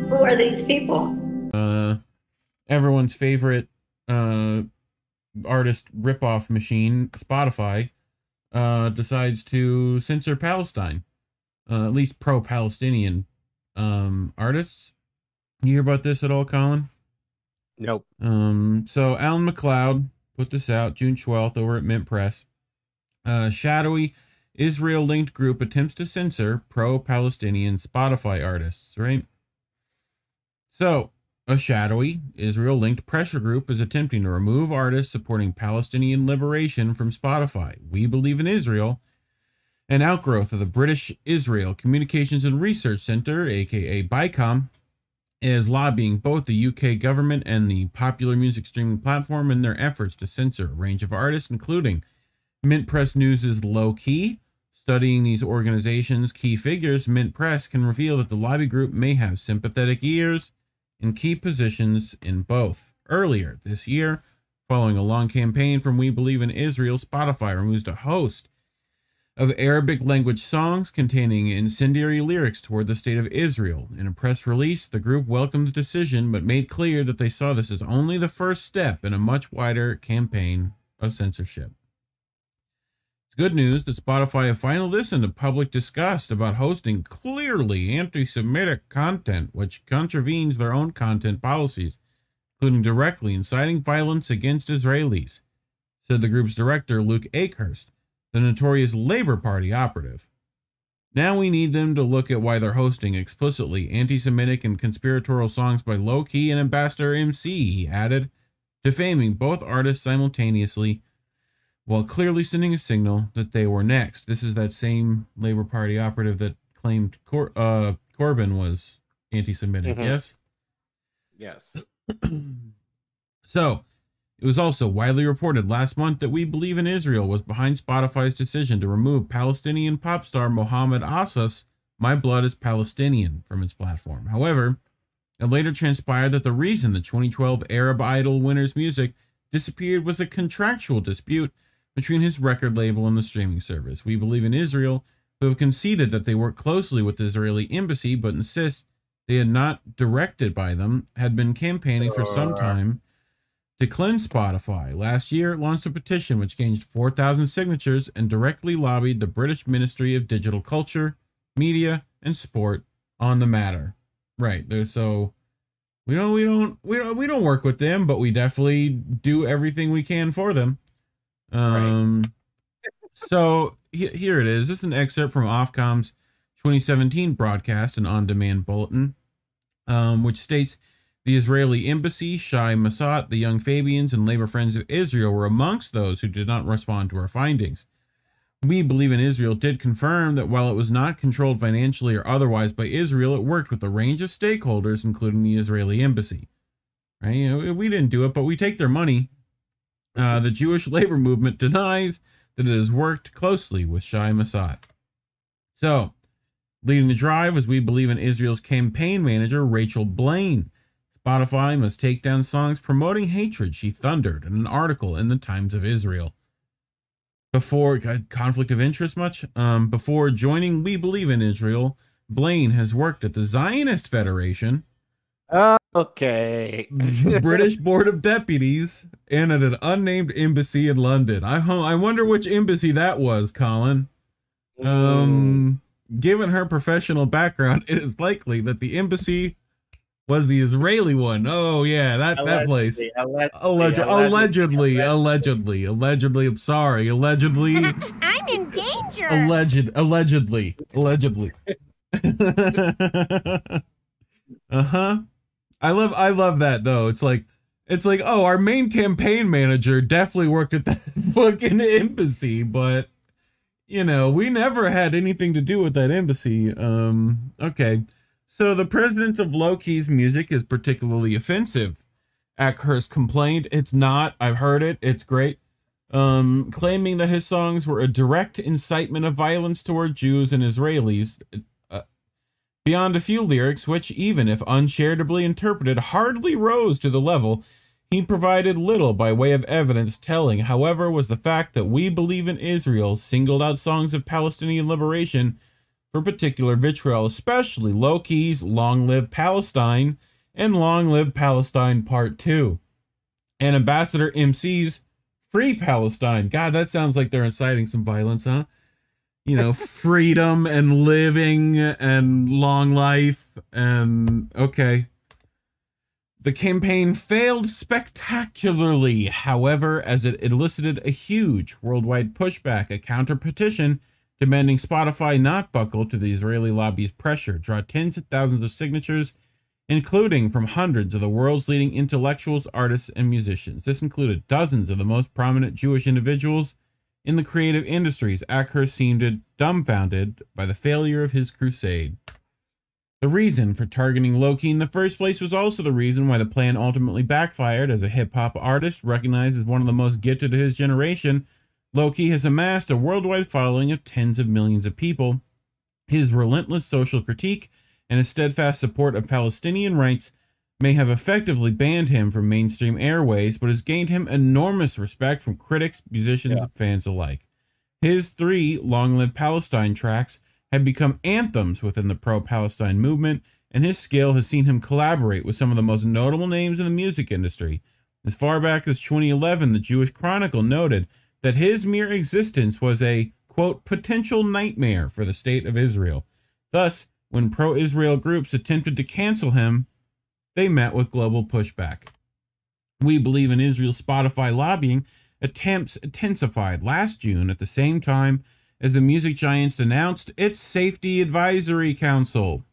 Who are these people? Everyone's favorite artist ripoff machine, Spotify, decides to censor Palestine. At least pro-Palestinian artists. You hear about this at all, Colin? Nope. So Alan Macleod put this out June 12th over at Mint Press. Shadowy Israel-linked group attempts to censor pro-Palestinian Spotify artists, right? So, a shadowy Israel-linked pressure group is attempting to remove artists supporting Palestinian liberation from Spotify. We Believe in Israel, an outgrowth of the British Israel Communications and Research Center, aka BICOM, is lobbying both the UK government and the popular music streaming platform in their efforts to censor a range of artists, including Mint Press News' Lowkey. Studying these organizations' key figures, Mint Press can reveal that the lobby group may have sympathetic ears in key positions in both. Earlier this year, following a long campaign from We Believe in Israel, Spotify removed a host of Arabic language songs containing incendiary lyrics toward the state of Israel. In a press release, the group welcomed the decision but made clear that they saw this as only the first step in a much wider campaign of censorship. It's good news that Spotify have finally listened to public disgust about hosting clearly anti-Semitic content, which contravenes their own content policies, including directly inciting violence against Israelis, said the group's director, Luke Akehurst, the notorious Labour Party operative. Now we need them to look at why they're hosting explicitly anti-Semitic and conspiratorial songs by Lowkey and Ambassador MC, he added, defaming both artists simultaneously, while clearly sending a signal that they were next. This is that same Labour Party operative that claimed Corbyn was anti-Semitic, yes? Yes. So, it was also widely reported last month that We Believe in Israel was behind Spotify's decision to remove Palestinian pop star Mohammed Asaf's My Blood is Palestinian from its platform. However, it later transpired that the reason the 2012 Arab Idol winner's music disappeared was a contractual dispute between his record label and the streaming service. We Believe in Israel, who have conceded that they work closely with the Israeli embassy but insist they had not directed by them, had been campaigning for some time to cleanse Spotify. Last year, it launched a petition which gained 4,000 signatures and directly lobbied the British Ministry of Digital Culture, Media, and Sport on the matter. Right, so we don't work with them, but we definitely do everything we can for them. Right. So here it is. This is an excerpt from Ofcom's 2017 broadcast and on-demand bulletin, which states the Israeli embassy, Shai Massat, the Young Fabians, and Labor Friends of Israel were amongst those who did not respond to our findings. We Believe in Israel did confirm that while it was not controlled financially or otherwise by Israel, it worked with a range of stakeholders, including the Israeli embassy. Right? You know, we didn't do it, but we take their money. The Jewish labor movement denies that it has worked closely with Shai Massat. So, leading the drive was We Believe in Israel's campaign manager, Rachel Blaine. Spotify must take down songs promoting hatred, she thundered in an article in the Times of Israel. Before conflict of interest much? Before joining We Believe in Israel, Blaine has worked at the Zionist Federation, Okay. British Board of Deputies, and at an unnamed embassy in London. I wonder which embassy that was, Colin. Given her professional background, it is likely that the embassy was the Israeli one. Oh yeah, that place. Allegedly. I'm sorry. Allegedly. I'm in danger. Allegedly. Uh-huh. I love that though. It's like, oh, our main campaign manager definitely worked at that fucking embassy, but you know, we never had anything to do with that embassy. Okay. So the presence of Lowkey's music is particularly offensive. Akehurst complained. It's not. I've heard it. It's great. Claiming that his songs were a direct incitement of violence toward Jews and Israelis. Beyond a few lyrics, which, even if uncharitably interpreted, hardly rose to the level, he provided little by way of evidence. Telling, however, was the fact that We Believe in Israel singled out songs of Palestinian liberation for particular vitriol, especially Lowkey's Long Live Palestine and Long Live Palestine Part 2, and Ambassador MC's Free Palestine. God, that sounds like they're inciting some violence, huh? You know, freedom and living and long life and okay. The campaign failed spectacularly, however, as it elicited a huge worldwide pushback, a counter-petition demanding Spotify not buckle to the Israeli lobby's pressure, draw tens of thousands of signatures, including from hundreds of the world's leading intellectuals, artists, and musicians. This included dozens of the most prominent Jewish individuals in the creative industries. Acker seemed dumbfounded by the failure of his crusade. The reason for targeting Lowkey in the first place was also the reason why the plan ultimately backfired. As a hip-hop artist recognized as one of the most gifted of his generation, Lowkey has amassed a worldwide following of tens of millions of people. His relentless social critique and his steadfast support of Palestinian rights may have effectively banned him from mainstream airways, but has gained him enormous respect from critics, musicians, and fans alike. His 3 Long Live Palestine tracks have become anthems within the pro-Palestine movement, and his skill has seen him collaborate with some of the most notable names in the music industry. As far back as 2011, the Jewish Chronicle noted that his mere existence was a, quote, potential nightmare for the state of Israel. Thus, when pro-Israel groups attempted to cancel him, they met with global pushback. We Believe in Israel Spotify lobbying attempts intensified last June at the same time as the music giants announced its Safety Advisory Council,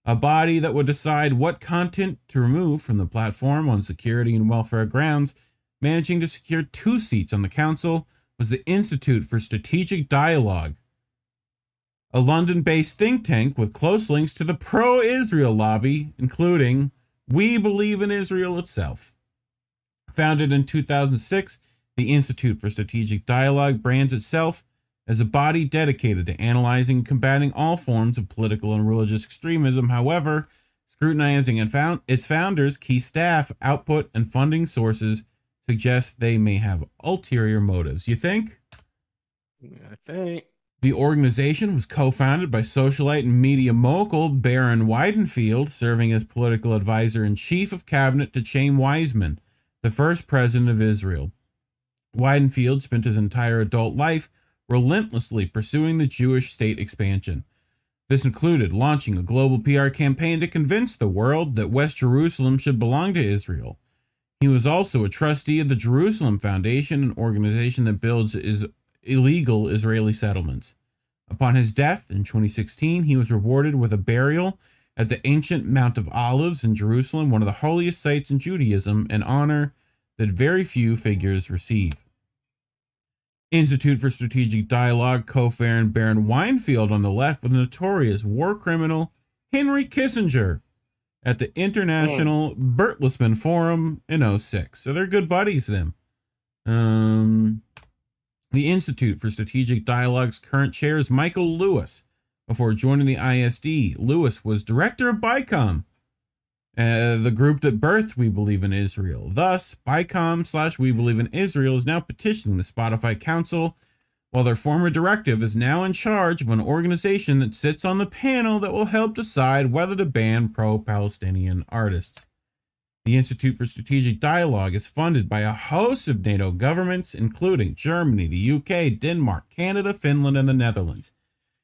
a body that would decide what content to remove from the platform on security and welfare grounds. Managing to secure 2 seats on the council was the Institute for Strategic Dialogue, a London-based think tank with close links to the pro-Israel lobby, including We Believe in Israel itself. Founded in 2006, the Institute for Strategic Dialogue brands itself as a body dedicated to analyzing and combating all forms of political and religious extremism. However, scrutinizing its founders, key staff, output, and funding sources suggest they may have ulterior motives. You think? I think. The organization was co-founded by socialite and media mogul Baron Weidenfeld, serving as political advisor and chief of cabinet to Chaim Weizmann, the first president of Israel. Weidenfeld spent his entire adult life relentlessly pursuing the Jewish state expansion. This included launching a global PR campaign to convince the world that West Jerusalem should belong to Israel. He was also a trustee of the Jerusalem Foundation, an organization that builds illegal Israeli settlements. Upon his death in 2016, he was rewarded with a burial at the ancient Mount of Olives in Jerusalem, one of the holiest sites in Judaism, an honor that very few figures receive. Institute for Strategic Dialogue co-founder Baron Weinfeld on the left with the notorious war criminal Henry Kissinger at the International Bertelsmann Forum in 2006. So they're good buddies, them. The Institute for Strategic Dialogue's current chair is Michael Lewis. Before joining the ISD, Lewis was director of BICOM, the group that birthed We Believe in Israel. Thus, BICOM/We Believe in Israel is now petitioning the Spotify Council, while their former directive is now in charge of an organization that sits on the panel that will help decide whether to ban pro-Palestinian artists. The Institute for Strategic Dialogue is funded by a host of NATO governments, including Germany, the UK, Denmark, Canada, Finland, and the Netherlands.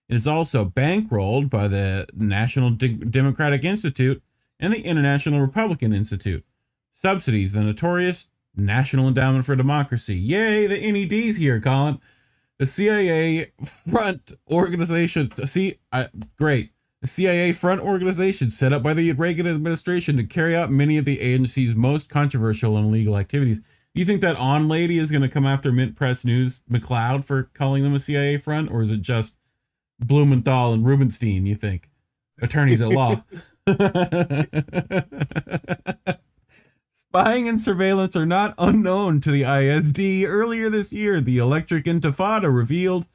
It is also bankrolled by the National Democratic Institute and the International Republican Institute. Subsidies the notorious National Endowment for Democracy. Yay, the NED's here, Collin. The CIA front organization. Great. The CIA front organization set up by the Reagan administration to carry out many of the agency's most controversial and illegal activities. Do you think that on lady is going to come after Mint Press News Macleod for calling them a CIA front, or is it just Blumenthal and Rubenstein, you think? Attorneys at law. Spying and surveillance are not unknown to the ISD. Earlier this year, the Electronic Intifada revealed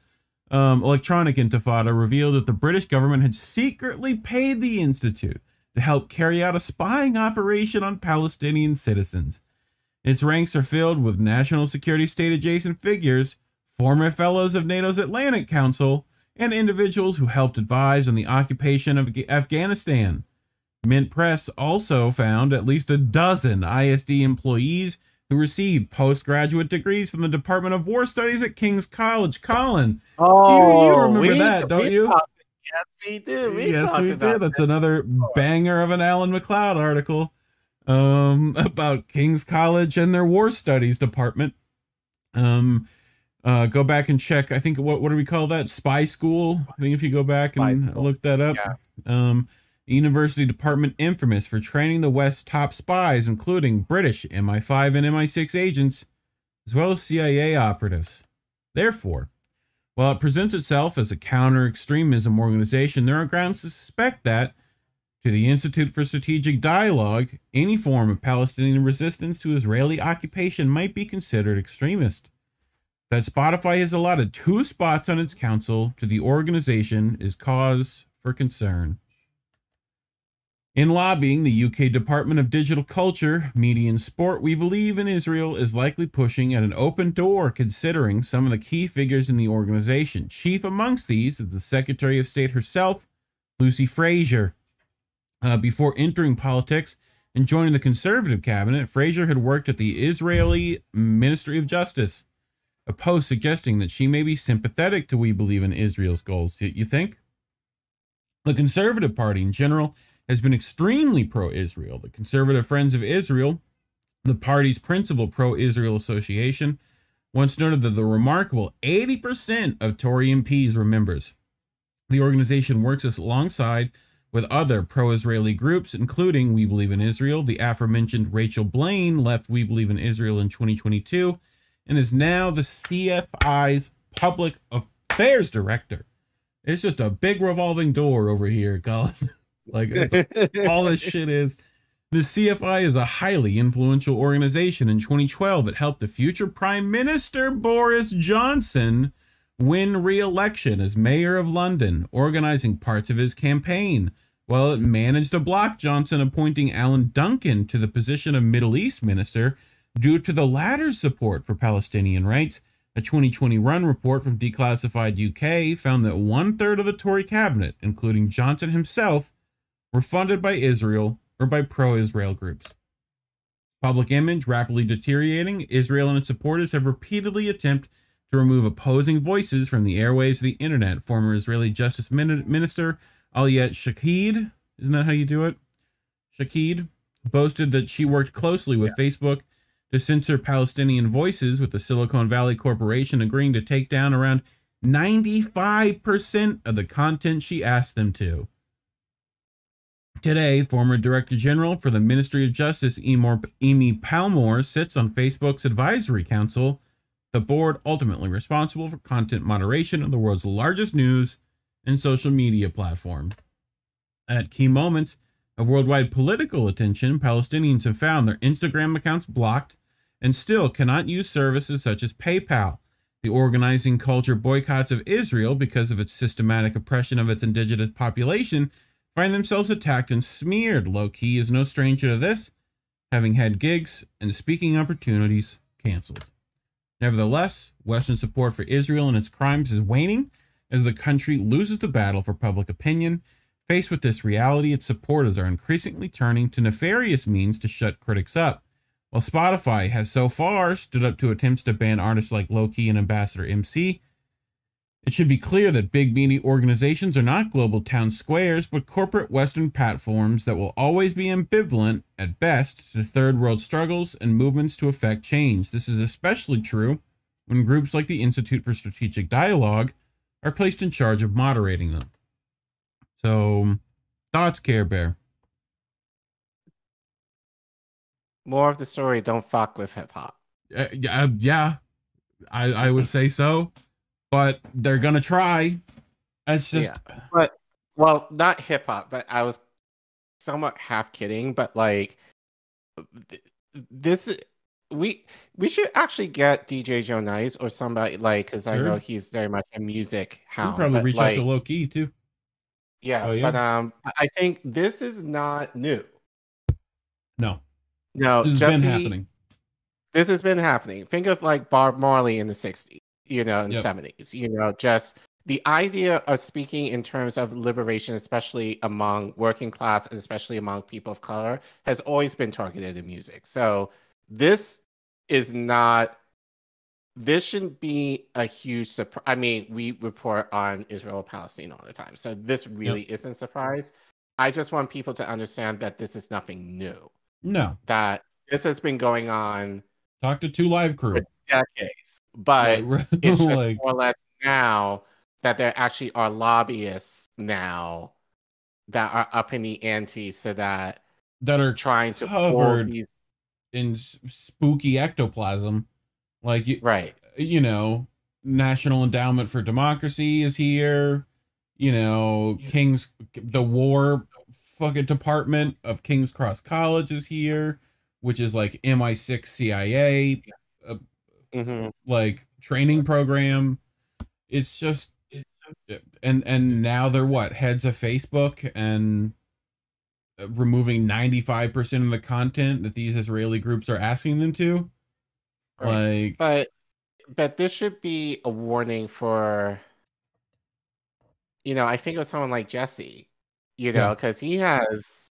that the British government had secretly paid the Institute to help carry out a spying operation on Palestinian citizens. Its ranks are filled with national security state-adjacent figures, former fellows of NATO's Atlantic Council, and individuals who helped advise on the occupation of Afghanistan. Mint Press also found at least a dozen ISD employees who received postgraduate degrees from the Department of War Studies at King's College. Collin, you remember that, don't you? Yes, we do. Yes, we do. That's another banger of an Alan MacLeod article about King's College and their War Studies department. Go back and check. I think what do we call that? Spy school. I think if you go back and look that up. Yeah. University department infamous for training the West's top spies, including British MI5 and MI6 agents, as well as CIA operatives. Therefore, while it presents itself as a counter-extremism organization, there are grounds to suspect that, to the Institute for Strategic Dialogue, any form of Palestinian resistance to Israeli occupation might be considered extremist. That Spotify has allotted 2 spots on its council to the organization is cause for concern. In lobbying the UK Department of Digital Culture, Media and Sport, we believe in Israel is likely pushing at an open door considering some of the key figures in the organization. Chief amongst these is the Secretary of State herself, Lucy Fraser. Before entering politics and joining the Conservative cabinet, Fraser had worked at the Israeli Ministry of Justice, a post suggesting that she may be sympathetic to We Believe in Israel's goals. You think? The Conservative Party in general has been extremely pro-Israel. The Conservative Friends of Israel, the party's principal pro-Israel association, once noted that the remarkable 80% of Tory MPs were members. The organization works alongside with other pro-Israeli groups, including We Believe in Israel. The aforementioned Rachel Blaine left We Believe in Israel in 2022 and is now the CFI's Public Affairs Director. It's just a big revolving door over here, Collin. Like, all this shit is. The CFI is a highly influential organization. In 2012, it helped the future Prime Minister Boris Johnson win re-election as mayor of London, organizing parts of his campaign, while it managed to block Johnson appointing Alan Duncan to the position of Middle East Minister due to the latter's support for Palestinian rights. A 2020 Run report from Declassified UK found that 1/3 of the Tory cabinet, including Johnson himself, were funded by Israel or by pro-Israel groups. Public image rapidly deteriorating, Israel and its supporters have repeatedly attempted to remove opposing voices from the airwaves of the internet. Former Israeli Justice Minister Aliette Shaked, isn't that how you do it? Shaked boasted that she worked closely with Facebook to censor Palestinian voices, with the Silicon Valley Corporation agreeing to take down around 95% of the content she asked them to. Today, former Director General for the Ministry of Justice, Amy Palmore, sits on Facebook's advisory council, the board ultimately responsible for content moderation of the world's largest news and social media platform. At key moments of worldwide political attention, Palestinians have found their Instagram accounts blocked and still cannot use services such as PayPal. The organizing culture boycotts of Israel because of its systematic oppression of its indigenous population find themselves attacked and smeared. Lowkey is no stranger to this, having had gigs and speaking opportunities canceled. Nevertheless, Western support for Israel and its crimes is waning as the country loses the battle for public opinion. Faced with this reality, its supporters are increasingly turning to nefarious means to shut critics up. While Spotify has so far stood up to attempts to ban artists like Lowkey and Ambassador MC, it should be clear that big media organizations are not global town squares, but corporate Western platforms that will always be ambivalent at best to third world struggles and movements to effect change. This is especially true when groups like the Institute for Strategic Dialogue are placed in charge of moderating them. So, thoughts, Care Bear? More of the story, don't fuck with hip-hop. Yeah, I would say so. But they're going to try. It's just... Yeah. But, well, not hip-hop, but I was somewhat half kidding, but, like, this... We should actually get DJ Joe Nice or somebody, like, because I know he's very much a music hound. We'll probably reach out to Lowkey, too. Yeah, but I think this is not new. No, this has been happening. This has been happening. Think of like Bob Marley in the 60s, in the 70s, just the idea of speaking in terms of liberation, especially among working class and especially among people of color, has always been targeted in music. So this is not, this shouldn't be a huge surprise. I mean, we report on Israel Palestine all the time, so this really isn't a surprise. I just want people to understand that this is nothing new. No. That this has been going on. Talk to 2 Live Crew. For decades. But it's just like, more or less now that there actually are lobbyists now that are up in the ante, so that are trying to covered these in spooky ectoplasm. Like, right. You know, National Endowment for Democracy is here. You know, the War fucking Department of King's Cross College is here, which is like MI6 CIA, like training program. It's just, and now they're what, heads of Facebook and removing 95% of the content that these Israeli groups are asking them to. Right. Like, but this should be a warning for, you know, I think of someone like Jesse, you know, because he has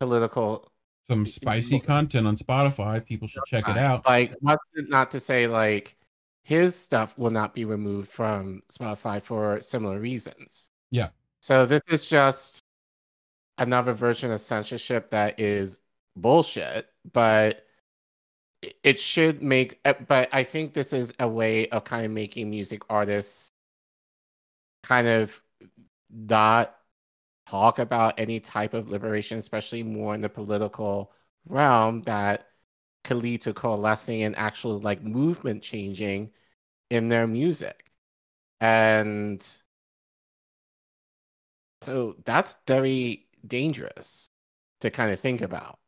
political, some spicy content on Spotify. People should check it out. Like, what's it not to say, like, his stuff will not be removed from Spotify for similar reasons. Yeah. So this is just another version of censorship that is bullshit, but it should make, but I think this is a way of kind of making music artists kind of not talk about any type of liberation, especially more in the political realm, that could lead to coalescing and actual like movement changing in their music. And so that's very dangerous to kind of think about,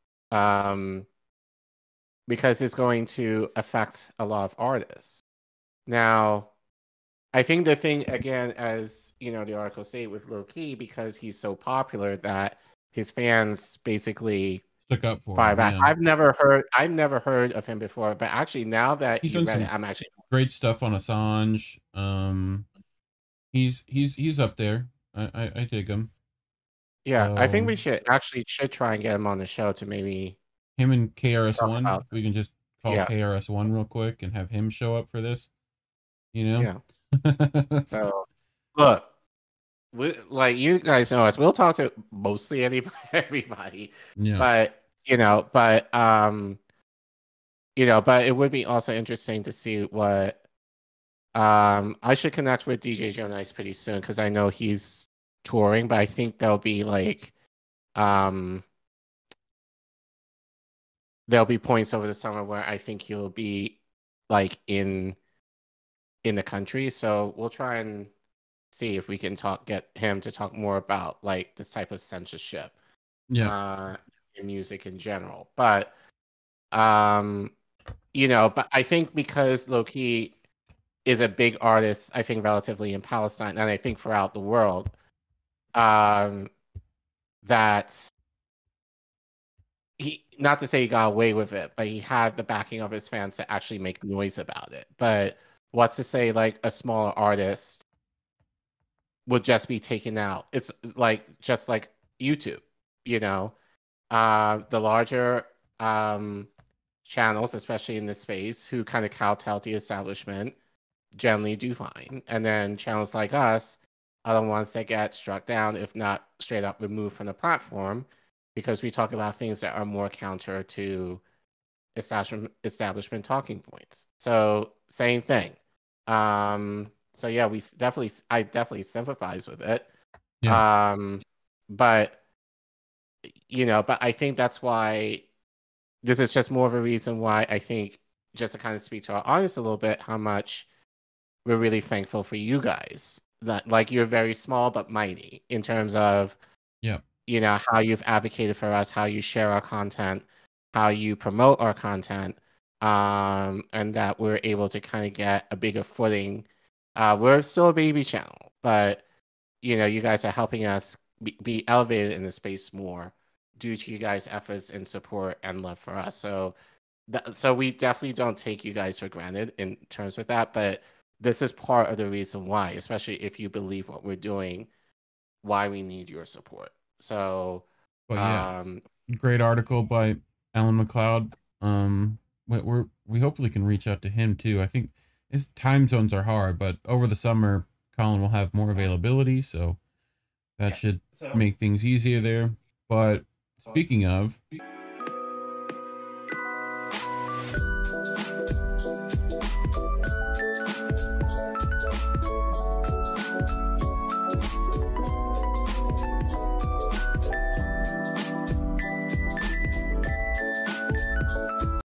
because it's going to affect a lot of artists. Now, I think the thing, again, as you know, the article say with Lowkey, because he's so popular that his fans basically stuck up for fire him. back. Yeah. I've never heard of him before, but actually now that he's you done read some it, I'm actually great stuff on Assange. He's up there. I dig him. Yeah, I think we should try and get him on the show to maybe him and KRS-One. We can just call Yeah. KRS-One real quick and have him show up for this. You know? Yeah. So, look, like, you guys know us. We'll talk to mostly everybody. Yeah. But but it would be also interesting to see what. I should connect with DJ Joe Nice pretty soon because I know he's touring, but I think there'll be like, there'll be points over the summer where I think he'll be like in the country. So we'll try and see if we can get him to talk more about like this type of censorship, in music in general. But but I think because Lowkey is a big artist, I think relatively in Palestine, and I think throughout the world, that he, not to say he got away with it, but he had the backing of his fans to actually make noise about it. But what's to say like a smaller artist would just be taken out? It's like just like YouTube, you know, the larger channels, especially in this space, who kind of kowtow to the establishment, generally do fine, and then channels like us are the ones that get struck down, if not straight up removed from the platform, because we talk about things that are more counter to establishment talking points. So same thing. So yeah, I definitely sympathize with it. Yeah. But but I think that's why this is just more of a reason why I think, just to kind of speak to our audience a little bit, how much we're really thankful for you guys. That, like, you're very small but mighty in terms of, how you've advocated for us, how you share our content, how you promote our content, and that we're able to kind of get a bigger footing. We're still a baby channel, but you guys are helping us be elevated in the space more due to you guys' efforts and support and love for us. So we definitely don't take you guys for granted in terms of that, but this is part of the reason why, especially if you believe what we're doing, why we need your support. So, But yeah, great article by Alan Macleod. We hopefully can reach out to him too. I think his time zones are hard, but over the summer, Collin will have more availability, so that should make things easier there. But speaking of,